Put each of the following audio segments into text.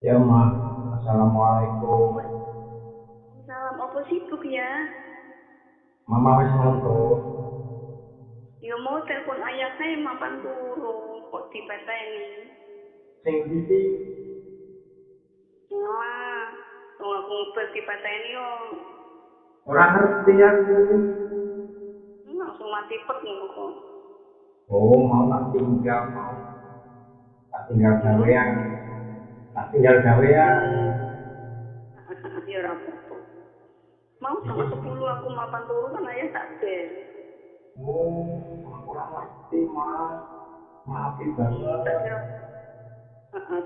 Ya, Ma. Assalamualaikum. Waalaikumsalam, apa sibuk ya? Mama wis ngantuk. Ya mau telepon ayah saya mapan turu, kok dipateni. Sing ndi Wah, wong aku ngubah dipateni yo. ora ngerti aku. Langsung mati pet ngono kok. Oh, mau tak tinggal, mau tak tinggal Hmm? gawean. Tak tinggal gawean. Yo, ya ora apa-apa. Mau Iki setengah 10 aku mapan turu kan ayah tak bel. oh, aku ora ngerti, Ma. Maafi Tak banget. kira,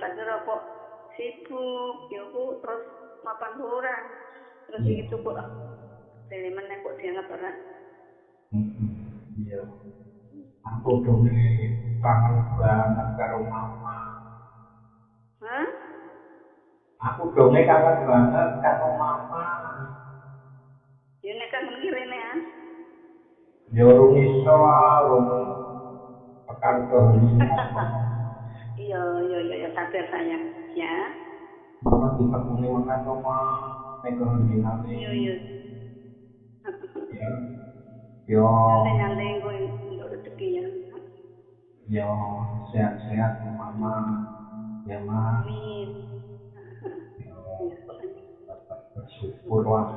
tak kira kok sibuk. Ya aku terus mapan turan. Terus Iya. gitu kok beli meneh kok dianggap ora. Mm-mm. Iya. Aku dong kangen banget karo Mama. Hah? Aku dong kangen banget karo Mama. Ya nek kangen ki rene ah. Ya urung iso, urung tekan kehendak. Iya, iya, iya, iya, sabar sayang. Ya, Mama ditekuni makan to, Ma. Nek kehendinane. iya, iya. Ya, yo, Nyantai-nyantai gue untuk rezeki ya. yo sehat-sehat Bu Mama. Ya, Ma. Amin. Yo, Iya, sayang. tetap bersyukur lah.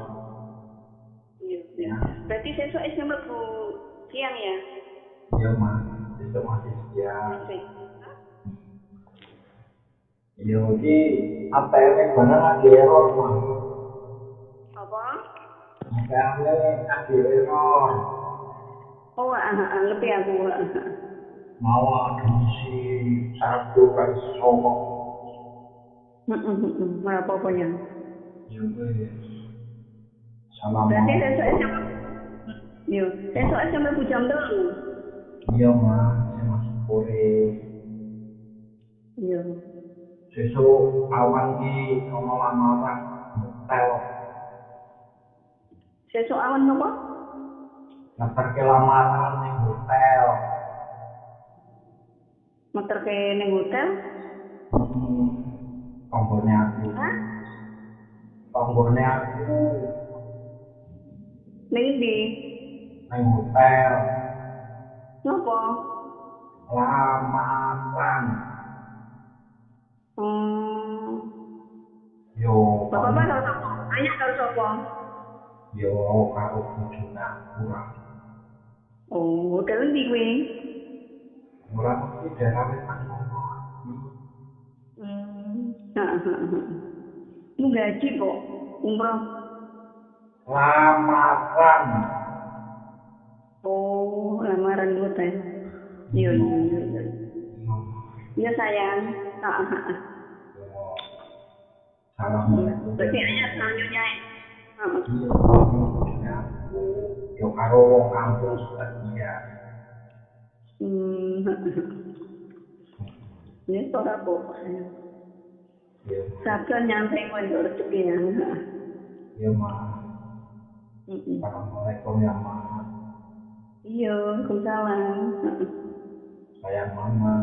Iya, iya. Ya, Berarti sesuk isnya mlebu siang ya? iya, Ma. Besok masih siang. Siang sih. Hah? Yo, iki ATM barang lagi error, Ma. Apa? ATM lagi error. Oh, ngerti aku. Mau ada misi satu kali sokok. Ora apa-apa ya. Ya, wes. Berarti sesuk Assalamualaikum. isnya yo, sesuk isnya mlebu jam 3. Iya, Ma. Saya masuk sore. Iya. Sesuk awan ki ono lamaran hotel. Sesuk awan napa? Ngeterke lamaran ning hotel. Meterke ning hotel? Hmm, tanggone aku. Hah? Tanggone aku Ning ndi? ning hotel. Napa? Lamaran. Hmm. Yo Bapak-bapak kon karo sapa? Ayah karo sapa? yo karo bojone aku lah. Oh, hotel endi kuwi? Ora ngerti daerah wetan kono aku. Hmm. Heeh, heeh, heeh. Lu gaji kok. Umroh. Lamaran. Oh, lamaran di hotel. Iya, Iya. iya, iya, iya. Iya. Iya, sayang. Heeh, heeh. Yo, Iya. Assalamualaikum ya, Berarti ayah Ma. karo nyonya. Heeh. Iya, karo bojone aku. Yo karo wong kampung sebagian. Hmm, heeh, heeh. Ya, ora apa-apa, sayang. Iya, Ma. Sabar nyantai kowe untuk rezeki ya. Heeh. Iya, Ma. Heeh. Assalamualaikum ya, Ma. Iya, Waalaikumsalam. Heeh. Sayang Mama.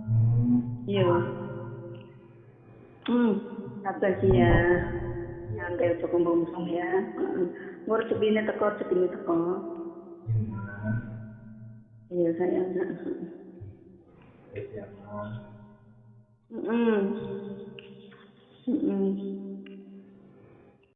Hmm. Iya. Hmm. Sabar sih ya. Iya, Nyantai aja kumpul ya. Heeh. Engko rezekine teko. iya, Ma. Iya, sayang. Iya, Ma. Heeh.